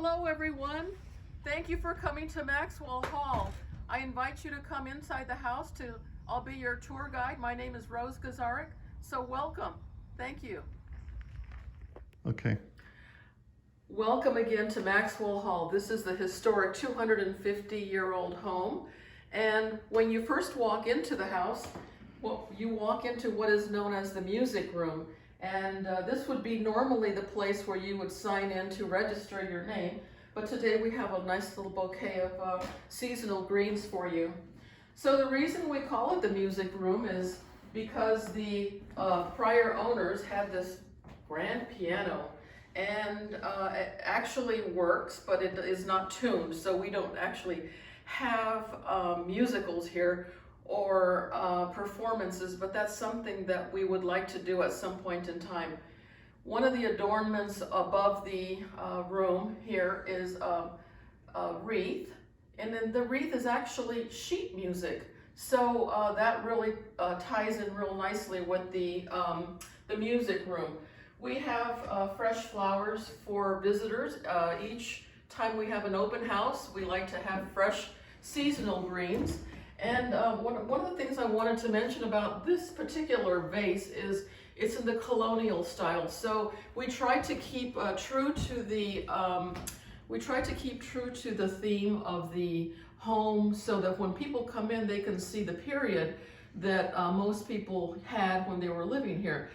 Hello everyone. Thank you for coming to Maxwell Hall. I invite you to come inside the house I'll be your tour guide. My name is Rose Gazarek, so welcome. Thank you. Okay. Welcome again to Maxwell Hall. This is the historic 250-year-old home. And when you first walk into the house, you walk into what is known as the music room. And this would be normally the place where you would sign in to register your name. But today we have a nice little bouquet of seasonal greens for you. So the reason we call it the music room is because the prior owners had this grand piano. And it actually works, but it is not tuned. So we don't actually have musicals here or performances, but that's something that we would like to do at some point in time. One of the adornments above the room here is a wreath, and then the wreath is actually sheet music. So that really ties in real nicely with the music room. We have fresh flowers for visitors. Each time we have an open house, we like to have fresh seasonal greens. And one of the things I wanted to mention about this particular vase is it's in the colonial style. So we try to keep true to the theme of the home, so that when people come in, they can see the period that most people had when they were living here.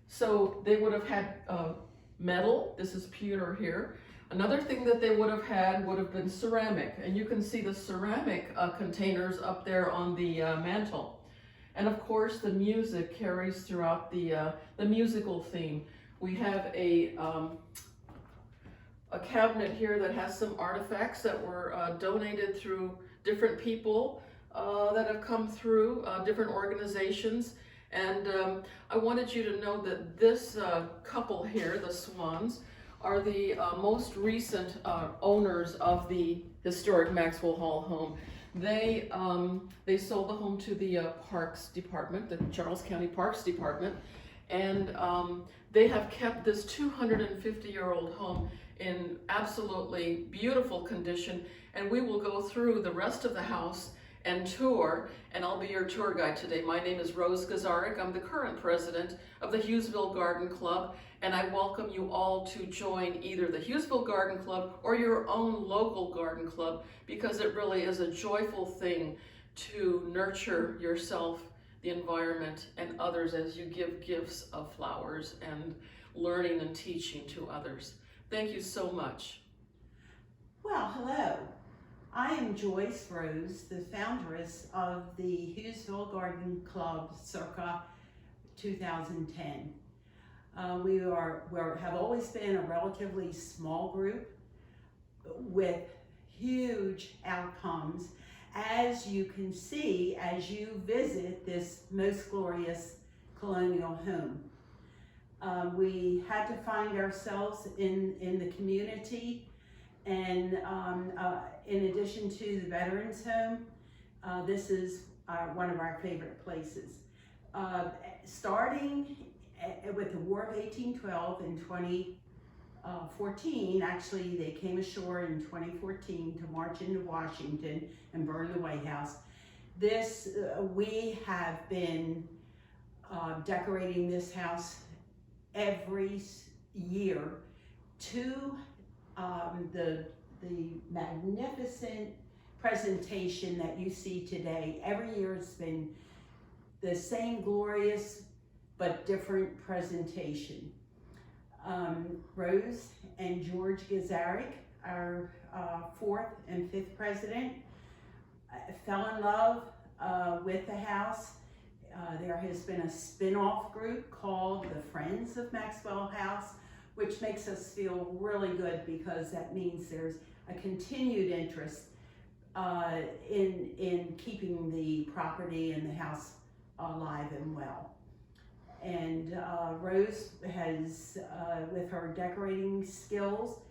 So they would have had metal. This is pewter here. Another thing that they would have had would have been ceramic, and you can see the ceramic containers up there on the mantle. And of course, the music carries throughout the musical theme. We have a cabinet here that has some artifacts that were donated through different people that have come through different organizations. And I wanted you to know that this couple here, the Swans, are the most recent owners of the historic Maxwell Hall home. They sold the home to the Parks Department, the Charles County Parks Department, and they have kept this 250-year-old home in absolutely beautiful condition. And we will go through the rest of the house and tour, and I'll be your tour guide today. My name is Rose Gazarek. I'm the current president of the Hughesville Garden Club, and I welcome you all to join either the Hughesville Garden Club or your own local garden club, because it really is a joyful thing to nurture yourself, the environment, and others as you give gifts of flowers and learning and teaching to others. Thank you so much. Well, hello. I am Joyce Rose, the foundress of the Hughesville Garden Club circa 2010. We have always been a relatively small group with huge outcomes, as you can see as you visit this most glorious colonial home. We had to find ourselves in the community, and in addition to the Veterans Home, this is one of our favorite places. Starting with the War of 1812 in 2014, actually they came ashore in 2014 to march into Washington and burn the White House. We have been decorating this house every year to the magnificent presentation that you see today. Every year it's been the same glorious but different presentation. Rose and George Gazarek, our fourth and fifth president, fell in love with the house. There has been a spin-off group called the Friends of Maxwell House, which makes us feel really good, because that means there's a continued interest in keeping the property and the house alive and well. And Rose has, with her decorating skills,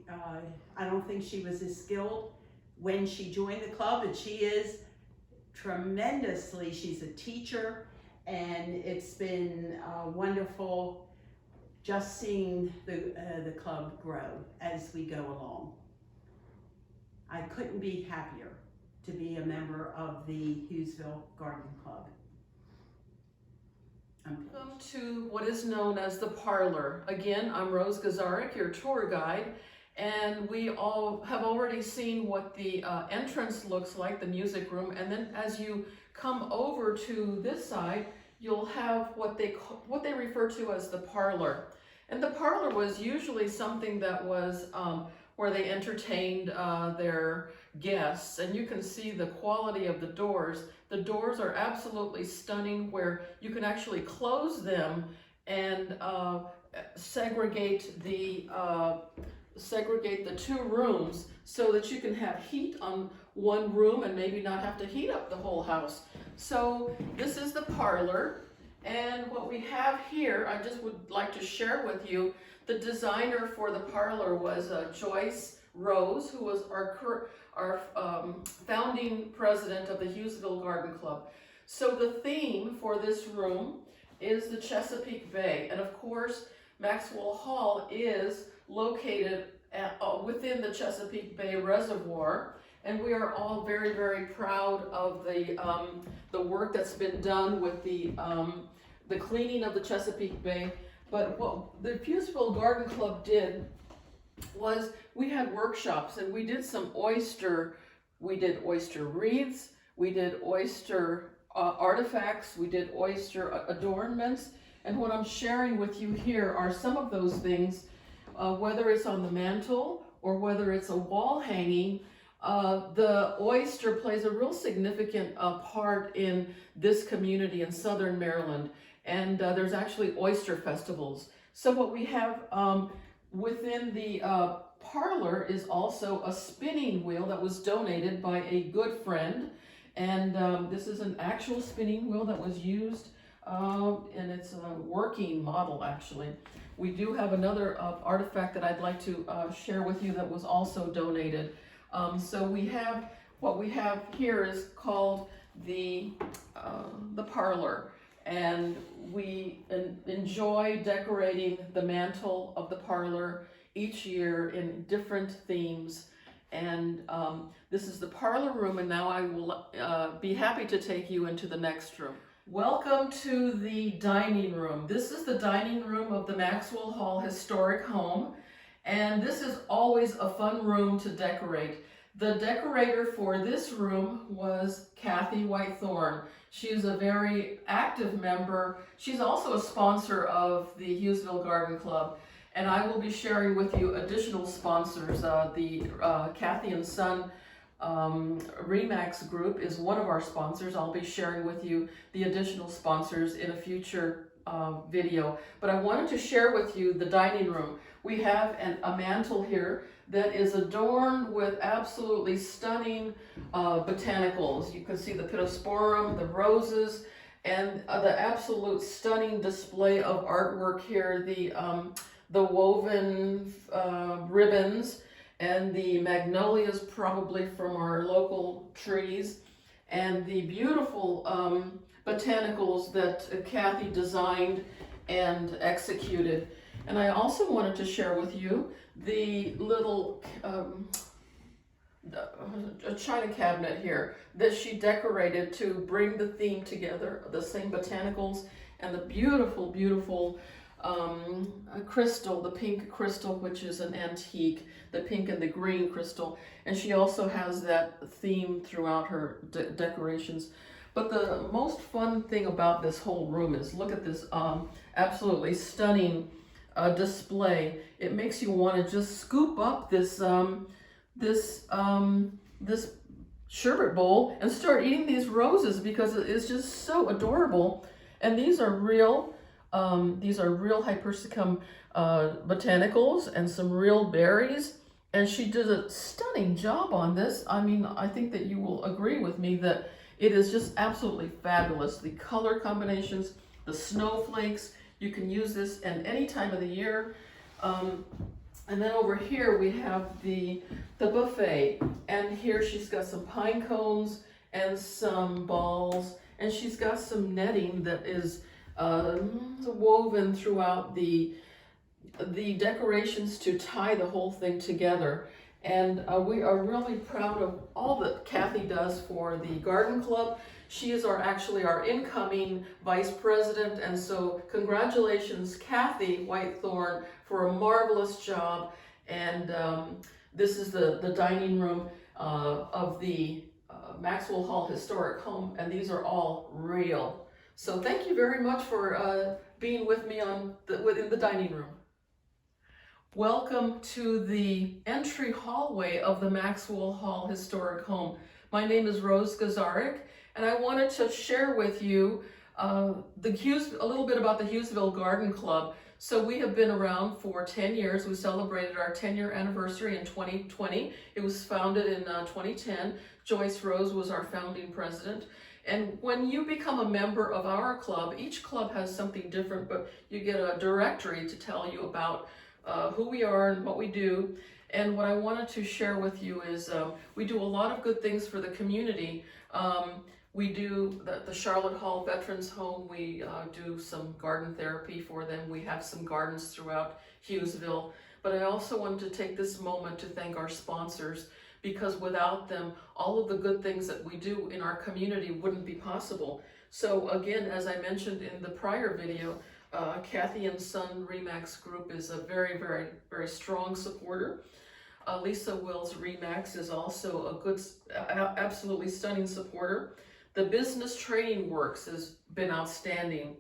I don't think she was as skilled when she joined the club, but she is tremendously. She's a teacher, and it's been wonderful just seeing the club grow as we go along. I couldn't be happier to be a member of the Hughesville Garden Club. Welcome to what is known as the parlor. Again, I'm Rose Gazarek, your tour guide, and we all have already seen what the entrance looks like, the music room, and then as you come over to this side, you'll have what they refer to as the parlor. And the parlor was usually something that was where they entertained their guests, and you can see the quality of the doors. The doors are absolutely stunning, where you can actually close them and segregate the two rooms so that you can have heat on one room and maybe not have to heat up the whole house. So this is the parlor, and what we have here, I just would like to share with you, the designer for the parlor was Joyce Rose, who was our founding president of the Hughesville Garden Club. So the theme for this room is the Chesapeake Bay, and of course Maxwell Hall is located within the Chesapeake Bay Reservoir, and we are all very, very proud of the work that's been done with the cleaning of the Chesapeake Bay. But what the Hughesville Garden Club did was we had workshops, and we did oyster wreaths, we did oyster artifacts, we did oyster adornments, and what I'm sharing with you here are some of those things, whether it's on the mantle or whether it's a wall hanging. The oyster plays a real significant part in this community in Southern Maryland, and there's actually oyster festivals. So what we have within the parlor is also a spinning wheel that was donated by a good friend, and this is an actual spinning wheel that was used, and it's a working model actually. We do have another artifact that I'd like to share with you that was also donated. So we have, what we have here is called the parlor, and we enjoy decorating the mantle of the parlor each year in different themes. And this is the parlor room, and now I will be happy to take you into the next room. Welcome to the dining room. This is the dining room of the Maxwell Hall Historic Home, and this is always a fun room to decorate. The decorator for this room was Kathy Whitethorn. She's a very active member. She's also a sponsor of the Hughesville Garden Club, and I will be sharing with you additional sponsors. The Kathy and Son Remax Group is one of our sponsors. I'll be sharing with you the additional sponsors in a future video. But I wanted to share with you the dining room. We have a mantle here that is adorned with absolutely stunning botanicals. You can see the Pittosporum, the roses, and the absolute stunning display of artwork here. The woven ribbons and the magnolias, probably from our local trees, and the beautiful botanicals that Kathy designed and executed. And I also wanted to share with you the little a china cabinet here that she decorated to bring the theme together, the same botanicals and the beautiful, beautiful crystal, the pink crystal, which is an antique, the pink and the green crystal. And she also has that theme throughout her decorations. But the most fun thing about this whole room is look at this absolutely stunning display. It makes you want to just scoop up this this sherbet bowl and start eating these roses, because it is just so adorable. And these are real Hypersicum botanicals and some real berries. And she did a stunning job on this. I mean, I think that you will agree with me that it is just absolutely fabulous. The color combinations, the snowflakes, you can use this at any time of the year. And then over here we have the buffet, and here she's got some pine cones and some balls, and she's got some netting that is woven throughout the the decorations to tie the whole thing together. And we are really proud of all that Kathy does for the garden club. She is actually our incoming vice president, and so congratulations, Kathy Whitethorn, for a marvelous job. And this is the dining room of the Maxwell Hall Historic Home, and these are all real. So thank you very much for being with me within the dining room. Welcome to the entry hallway of the Maxwell Hall Historic Home. My name is Rose Gazarek, and I wanted to share with you a little bit about the Hughesville Garden Club. So we have been around for 10 years. We celebrated our 10-year anniversary in 2020. It was founded in 2010. Joyce Rose was our founding president. And when you become a member of our club, each club has something different, but you get a directory to tell you about who we are and what we do. And what I wanted to share with you is we do a lot of good things for the community. We do the Charlotte Hall Veterans Home. We do some garden therapy for them. We have some gardens throughout Hughesville. But I also wanted to take this moment to thank our sponsors, because without them, all of the good things that we do in our community wouldn't be possible. So again, as I mentioned in the prior video, Kathy and Son Remax Group is a very, very, very strong supporter. Lisa Wills Remax is also a good, absolutely stunning supporter. The Business Training Works has been outstanding.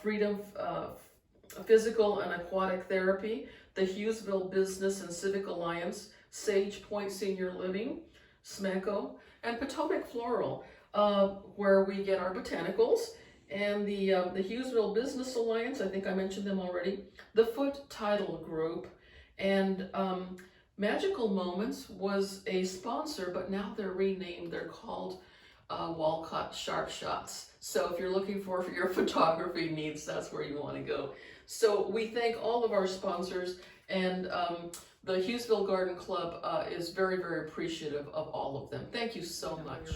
Freedom Physical and Aquatic Therapy, the Hughesville Business and Civic Alliance, Sage Point Senior Living, SMECO, and Potomac Floral, where we get our botanicals, and the Hughesville Business Alliance, I think I mentioned them already, the Foot Title Group, and Magical Moments was a sponsor, but now they're renamed. They're called Walcott Sharp Shots. So if you're looking for your photography needs, that's where you want to go. So we thank all of our sponsors, and the Hughesville Garden Club is very, very appreciative of all of them. Thank you so much.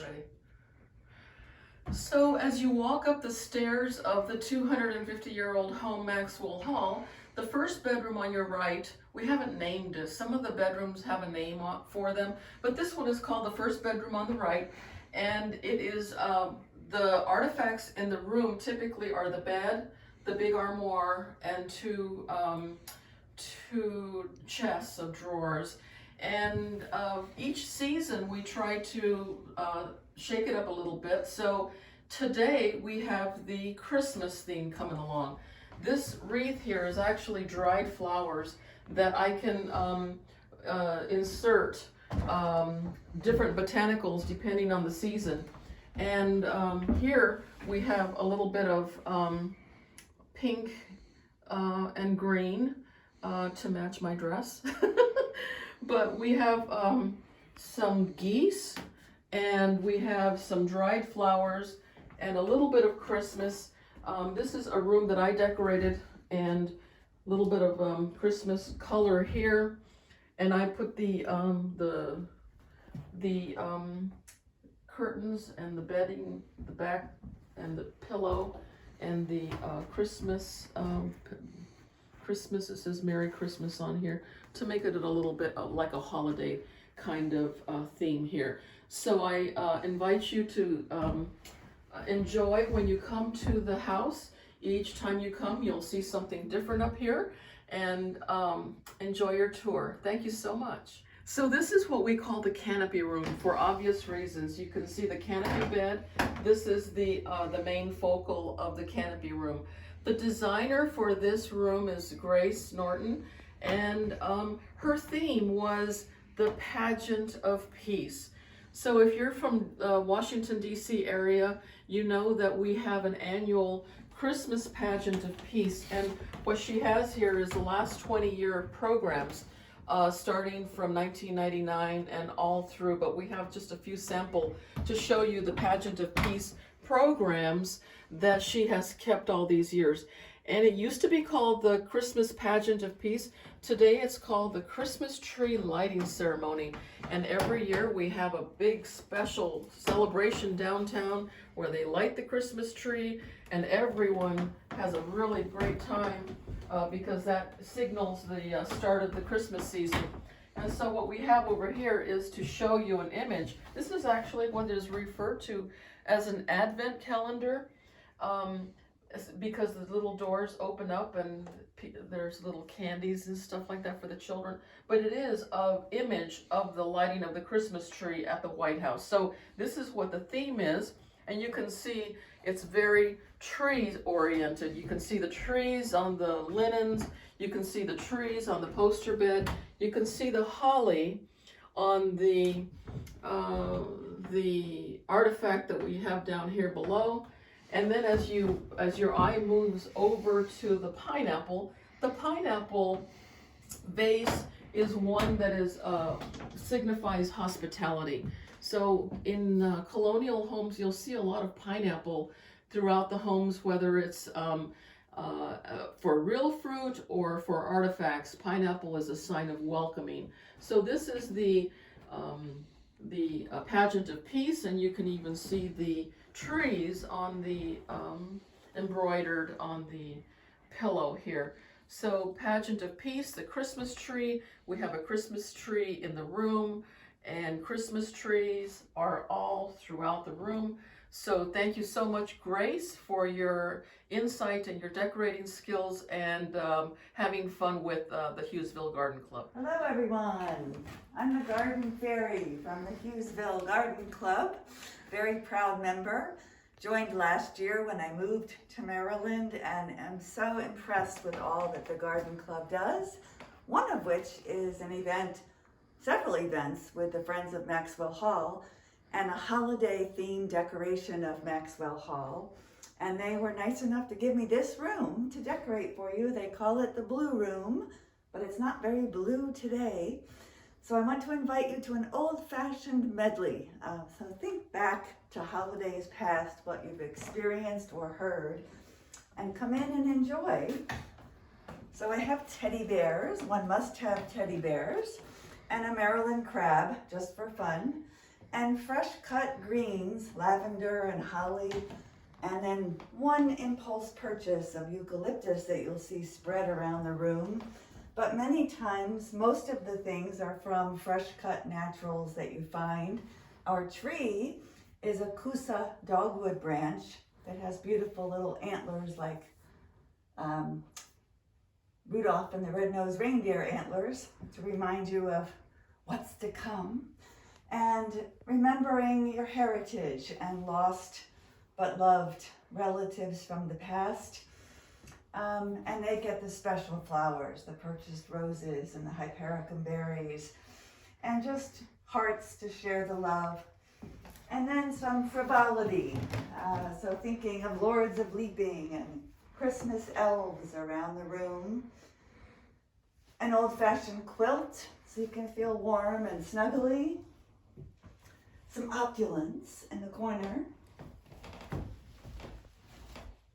So as you walk up the stairs of the 250-year-old home, Maxwell Hall, the first bedroom on your right, we haven't named it. Some of the bedrooms have a name for them, but this one is called the first bedroom on the right, and it is the artifacts in the room typically are the bed, the big armoire, and two chests of drawers. And each season we try to shake it up a little bit. So today we have the Christmas theme coming along. This wreath here is actually dried flowers that I can insert different botanicals depending on the season. And here we have a little bit of pink and green to match my dress. But we have some geese, and we have some dried flowers and a little bit of Christmas. This is a room that I decorated, and a little bit of Christmas color here. And I put the curtains and the bedding, the back, and the pillow, and the Christmas, it says Merry Christmas on here, to make it a little bit like a holiday kind of theme here. So I invite you to enjoy when you come to the house. Each time you come, you'll see something different up here, and enjoy your tour. Thank you so much. So this is what we call the canopy room for obvious reasons. You can see the canopy bed. This is the main focal of the canopy room. The designer for this room is Grace Norton, and her theme was the pageant of peace. So if you're from Washington, D.C. area, you know that we have an annual Christmas pageant of peace, and what she has here is the last 20-year programs, starting from 1999 and all through, but we have just a few sample to show you the pageant of peace programs that she has kept all these years. And it used to be called the Christmas Pageant of Peace. Today it's called the Christmas Tree Lighting Ceremony. And every year we have a big special celebration downtown where they light the Christmas tree, and everyone has a really great time because that signals the start of the Christmas season. And so what we have over here is to show you an image. This is actually what is referred to as an Advent calendar. Because the little doors open up and there's little candies and stuff like that for the children. But it is an image of the lighting of the Christmas tree at the White House. So this is what the theme is. And you can see it's very tree oriented. You can see the trees on the linens. You can see the trees on the poster bed. You can see the holly on the artifact that we have down here below. And then as your eye moves over to the pineapple vase is one that is signifies hospitality. So in colonial homes, you'll see a lot of pineapple throughout the homes, whether it's for real fruit or for artifacts. Pineapple is a sign of welcoming. So this is the pageant of peace, and you can even see the trees on the embroidered on the pillow here. So pageant of peace, the Christmas tree. We have a Christmas tree in the room, and Christmas trees are all throughout the room. So thank you so much, Grace, for your insight and your decorating skills and having fun with the Hughesville Garden Club. Hello everyone, I'm the Garden Fairy from the Hughesville Garden Club, very proud member. Joined last year when I moved to Maryland and am so impressed with all that the Garden Club does, one of which is an event, several events with the Friends of Maxwell Hall and a holiday themed decoration of Maxwell Hall. And they were nice enough to give me this room to decorate for you. They call it the Blue Room, but it's not very blue today. So I want to invite you to an old-fashioned medley. So think back to holidays past, what you've experienced or heard, and come in and enjoy. So I have teddy bears, one must have teddy bears, and a Maryland crab, just for fun, and fresh cut greens, lavender and holly, and then one impulse purchase of eucalyptus that you'll see spread around the room. But many times, most of the things are from fresh cut naturals that you find. Our tree is a Kusa dogwood branch that has beautiful little antlers like Rudolph and the Red-Nosed Reindeer antlers to remind you of what's to come. And remembering your heritage and lost but loved relatives from the past. And they get the special flowers, the purchased roses and the hypericum berries, and just hearts to share the love. And then some frivolity, so thinking of Lords of Leaping and Christmas elves around the room. An old-fashioned quilt, so you can feel warm and snuggly. Some opulence in the corner.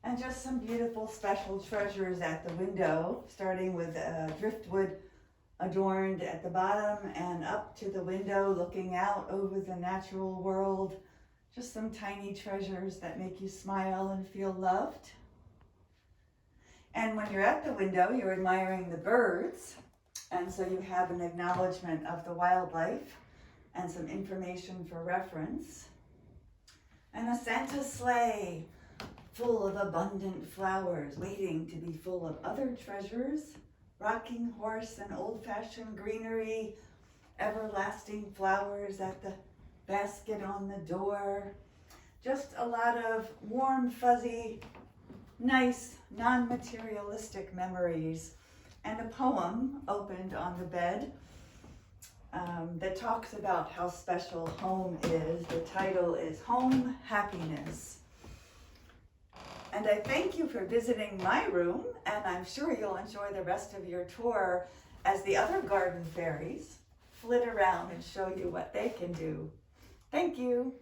And just some beautiful special treasures at the window, starting with driftwood adorned at the bottom and up to the window looking out over the natural world. Just some tiny treasures that make you smile and feel loved. And when you're at the window, you're admiring the birds. And so you have an acknowledgement of the wildlife and some information for reference. And a Santa sleigh full of abundant flowers, waiting to be full of other treasures, rocking horse and old-fashioned greenery, everlasting flowers at the basket on the door. Just a lot of warm, fuzzy, nice, non-materialistic memories, and a poem opened on the bed that talks about how special home is. The title is Home Happiness. And I thank you for visiting my room, and I'm sure you'll enjoy the rest of your tour as the other garden fairies flit around and show you what they can do. Thank you.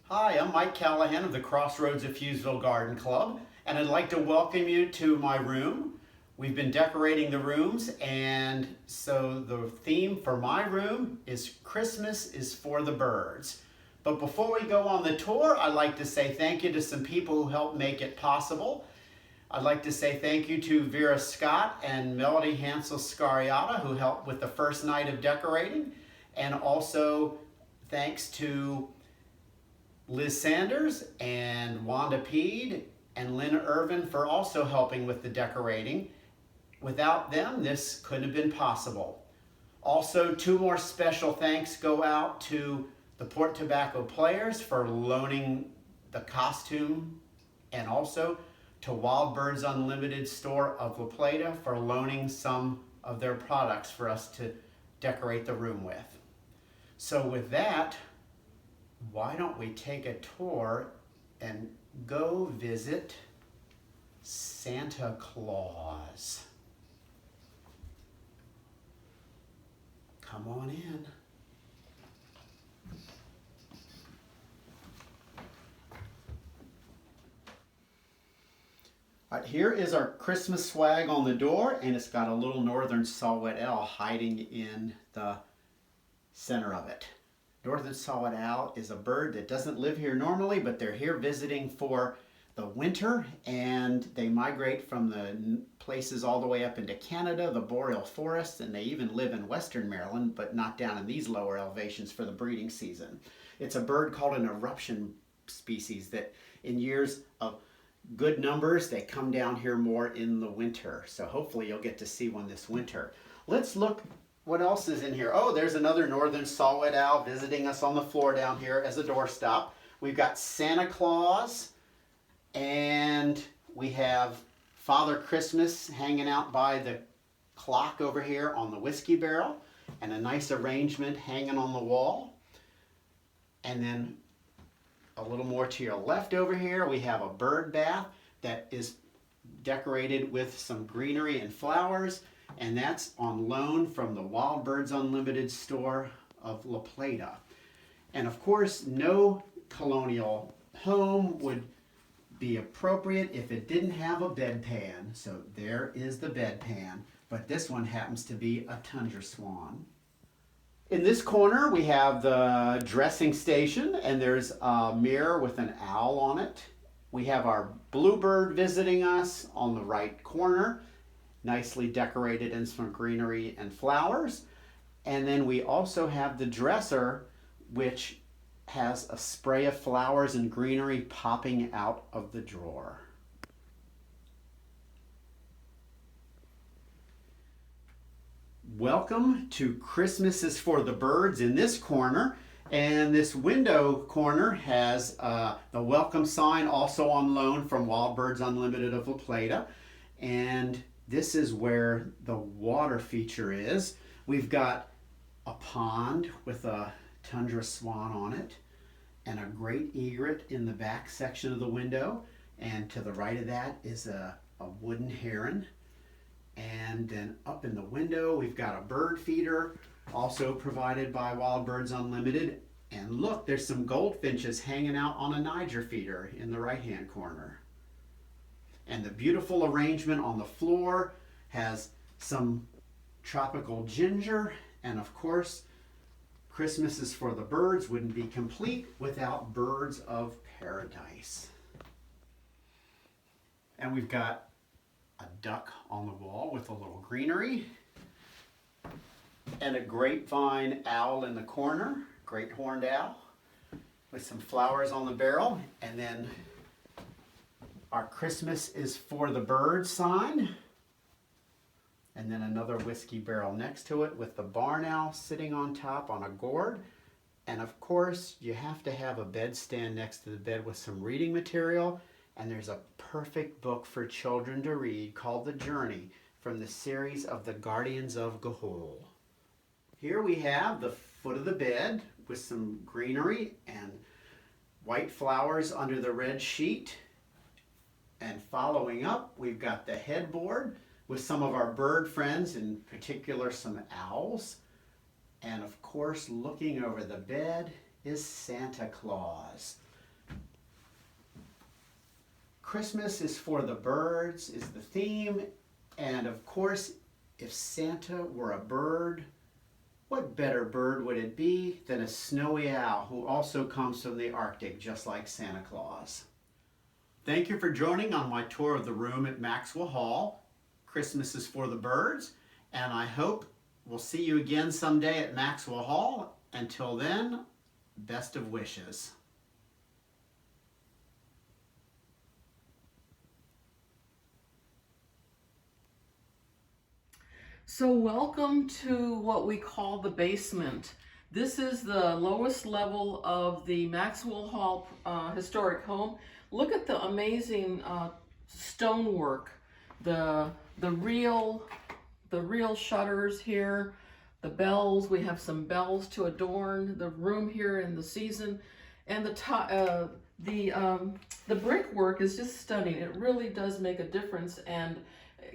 Hi, I'm Mike Callahan of the Crossroads of Hughesville Garden Club, and I'd like to welcome you to my room. We've been decorating the rooms, and so the theme for my room is Christmas is for the birds. But before we go on the tour, I'd like to say thank you to some people who helped make it possible. I'd like to say thank you to Vera Scott and Melody Hansel Scariata, who helped with the first night of decorating, and also thanks to Liz Sanders and Wanda Peed and Lynn Irvin for also helping with the decorating. Without them, this couldn't have been possible. Also, two more special thanks go out to the Port Tobacco Players for loaning the costume, and also to Wild Birds Unlimited store of La Plata for loaning some of their products for us to decorate the room with. So with that, why don't we take a tour and go visit Santa Claus? Come on in. All right, here is our Christmas swag on the door, and it's got a little northern saw-whet owl hiding in the center of it. Northern saw-whet owl is a bird that doesn't live here normally, but they're here visiting for the winter, and they migrate from the places all the way up into Canada, the boreal forests, and they even live in western Maryland, but not down in these lower elevations for the breeding season. It's a bird called an eruption species that in years of good numbers, they come down here more in the winter. So hopefully you'll get to see one this winter. Let's look what else is in here. Oh, there's another northern saw-whet owl visiting us on the floor down here as a doorstop. We've got Santa Claus, and we have Father Christmas hanging out by the clock over here on the whiskey barrel, and a nice arrangement hanging on the wall. And then a little more to your left over here, we have a bird bath that is decorated with some greenery and flowers, and that's on loan from the Wild Birds Unlimited store of La Plata. And of course, no colonial home would be appropriate if it didn't have a bedpan. So there is the bedpan, but this one happens to be a tundra swan. In this corner, we have the dressing station, and there's a mirror with an owl on it. We have our bluebird visiting us on the right corner, nicely decorated in some greenery and flowers. And then we also have the dresser, which has a spray of flowers and greenery popping out of the drawer. Welcome to Christmas is for the Birds in this corner. And this window corner has the welcome sign, also on loan from Wild Birds Unlimited of La Plata. And this is where the water feature is. We've got a pond with a tundra swan on it, and a great egret in the back section of the window. And to the right of that is a wooden heron. And then up in the window, we've got a bird feeder, also provided by Wild Birds Unlimited. And look, there's some goldfinches hanging out on a Niger feeder in the right-hand corner. And the beautiful arrangement on the floor has some tropical ginger, and of course, Christmas is for the Birds wouldn't be complete without birds of paradise. And we've got a duck on the wall with a little greenery, and a grapevine owl in the corner, great horned owl, with some flowers on the barrel. And then our Christmas is for the Birds sign, and then another whiskey barrel next to it with the barn owl sitting on top on a gourd. And of course, you have to have a bedstand next to the bed with some reading material. And there's a perfect book for children to read called The Journey from the series of the Guardians of Ga'Hoole. Here we have the foot of the bed with some greenery and white flowers under the red sheet. And following up, we've got the headboard with some of our bird friends, in particular some owls. And of course, looking over the bed is Santa Claus. Christmas is for the birds is the theme, and of course, if Santa were a bird, what better bird would it be than a snowy owl who also comes from the Arctic just like Santa Claus? Thank you for joining on my tour of the room at Maxwell Hall. Christmas is for the birds, and I hope we'll see you again someday at Maxwell Hall. Until then, best of wishes. So welcome to what we call the basement. This is the lowest level of the Maxwell Hall historic home. Look at the amazing stonework, the real shutters here, the bells. We have some bells to adorn the room here in the season, and the brickwork is just stunning. It really does make a difference and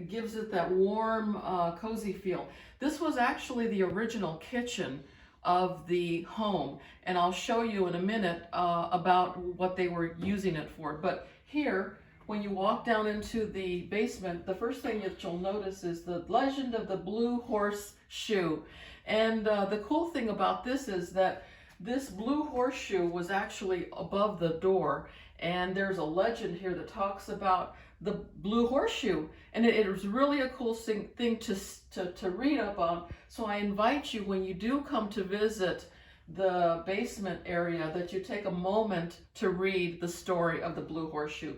gives it that warm, cozy feel. This was actually the original kitchen of the home, and I'll show you in a minute about what they were using it for. But here, when you walk down into the basement, the first thing that you'll notice is the legend of the blue horseshoe. And the cool thing about this is that this blue horseshoe was actually above the door, and there's a legend here that talks about the blue horseshoe, and it was really a cool thing to read up on. So I invite you, when you do come to visit the basement area, that you take a moment to read the story of the blue horseshoe.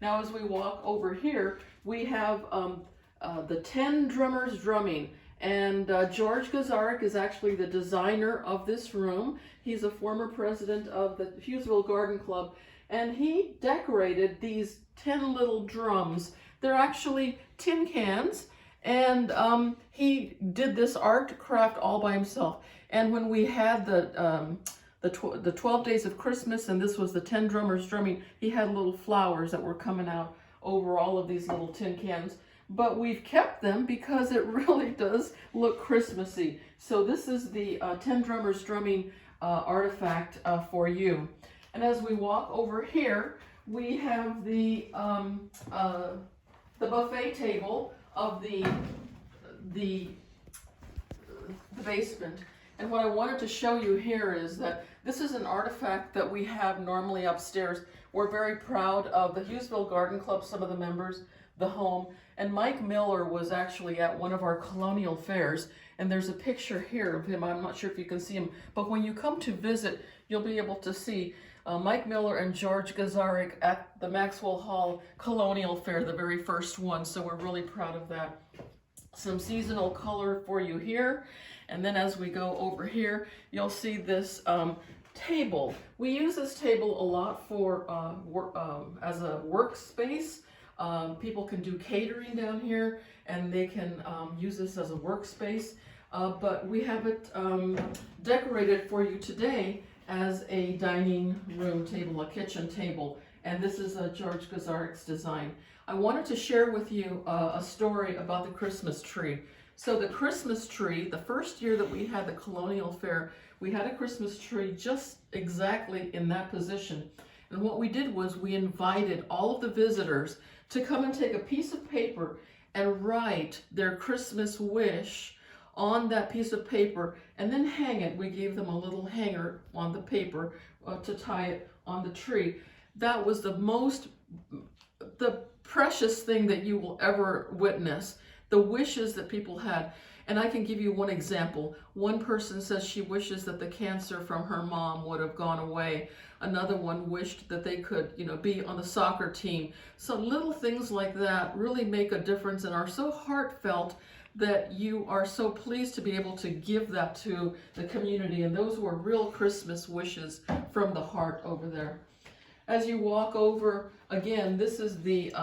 Now, as we walk over here, we have the 10 drummers drumming, and George Gazarik is actually the designer of this room. He's a former president of the Hughesville Garden Club, and he decorated these 10 little drums. They're actually tin cans, and he did this art craft all by himself. And when we had the 12 days of Christmas, and this was the 10 drummers drumming, he had little flowers that were coming out over all of these little tin cans. But we've kept them because it really does look Christmassy. So this is the 10 drummers drumming artifact for you. And as we walk over here, we have the buffet table of the basement. And what I wanted to show you here is that this is an artifact that we have normally upstairs. We're very proud of the Hughesville Garden Club, some of the members, the home. And Mike Miller was actually at one of our colonial fairs, and there's a picture here of him. I'm not sure if you can see him, but when you come to visit, you'll be able to see Mike Miller and George Gazarik at the Maxwell Hall Colonial Fair, the very first one. So we're really proud of that. Some seasonal color for you here. And then as we go over here, you'll see this table. We use this table a lot for as a workspace. People can do catering down here, and they can use this as a workspace. But we have it decorated for you today as a dining room table, a kitchen table. And this is George Gazarik's design. I wanted to share with you a story about the Christmas tree. So the Christmas tree, the first year that we had the Colonial Fair, we had a Christmas tree just exactly in that position. And what we did was we invited all of the visitors to come and take a piece of paper and write their Christmas wish on that piece of paper and then hang it. We gave them a little hanger on the paper to tie it on the tree. That was the precious thing that you will ever witness, the wishes that people had. And I can give you one example. One person says she wishes that the cancer from her mom would have gone away. Another one wished that they could, be on the soccer team. So little things like that really make a difference and are so heartfelt that you are so pleased to be able to give that to the community. And those were real Christmas wishes from the heart over there. As you walk over, again, this is the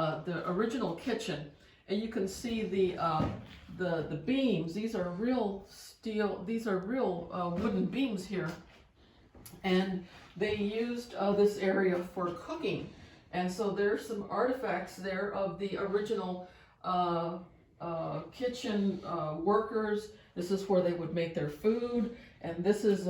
original kitchen, and you can see the beams. These are real steel. These are real wooden beams here, and they used this area for cooking. And so there's some artifacts there of the original kitchen workers. This is where they would make their food, and this is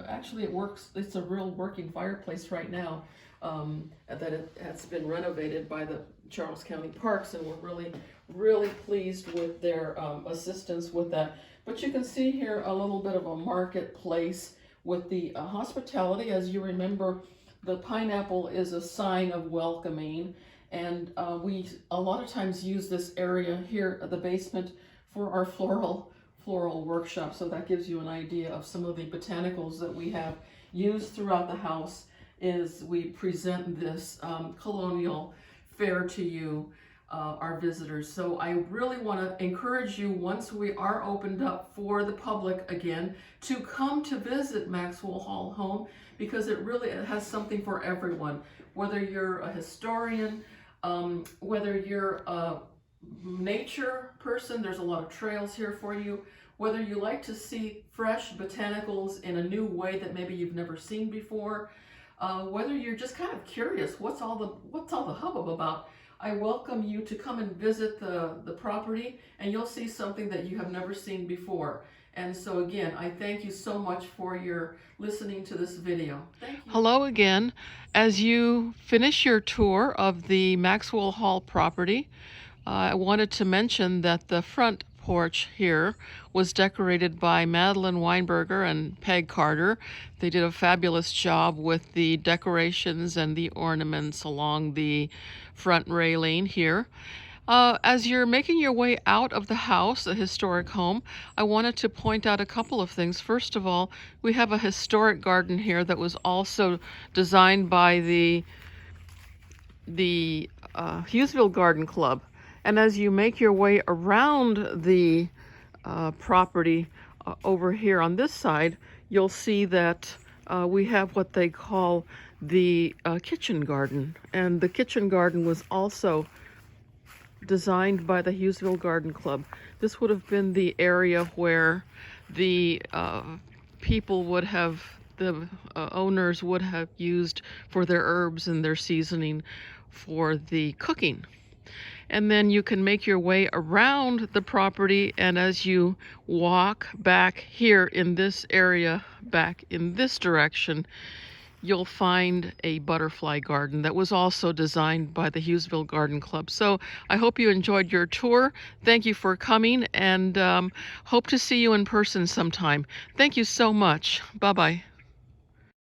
actually it works. It's a real working fireplace right now. That it has been renovated by the Charles County Parks, and we're really pleased with their assistance with that. But you can see here a little bit of a marketplace with the hospitality. As you remember, the pineapple is a sign of welcoming, and we a lot of times use this area here at the basement for our floral workshop. So that gives you an idea of some of the botanicals that we have used throughout the house. Is we present this colonial fair to you, our visitors. So I really want to encourage you, once we are opened up for the public again, to come to visit Maxwell Hall Home, because it has something for everyone. Whether you're a historian, whether you're a nature person, there's a lot of trails here for you. Whether you like to see fresh botanicals in a new way that maybe you've never seen before, whether you're just kind of curious, what's all the hubbub about, I welcome you to come and visit the property, and you'll see something that you have never seen before. And so again, I thank you so much for your listening to this video. Thank you. Hello again. As you finish your tour of the Maxwell Hall property, I wanted to mention that the front porch here was decorated by Madeline Weinberger and Peg Carter. They did a fabulous job with the decorations and the ornaments along the front railing here. As you're making your way out of the house, the historic home, I wanted to point out a couple of things. First of all, we have a historic garden here that was also designed by the Hughesville Garden Club. And as you make your way around the property over here on this side, you'll see that we have what they call the kitchen garden. And the kitchen garden was also designed by the Hughesville Garden Club. This would have been the area where the people would have, the owners would have used for their herbs and their seasoning for the cooking. And then you can make your way around the property, and as you walk back here in this area, back in this direction, you'll find a butterfly garden that was also designed by the Hughesville Garden Club. So I hope you enjoyed your tour. Thank you for coming, and hope to see you in person sometime. Thank you so much. Bye-bye.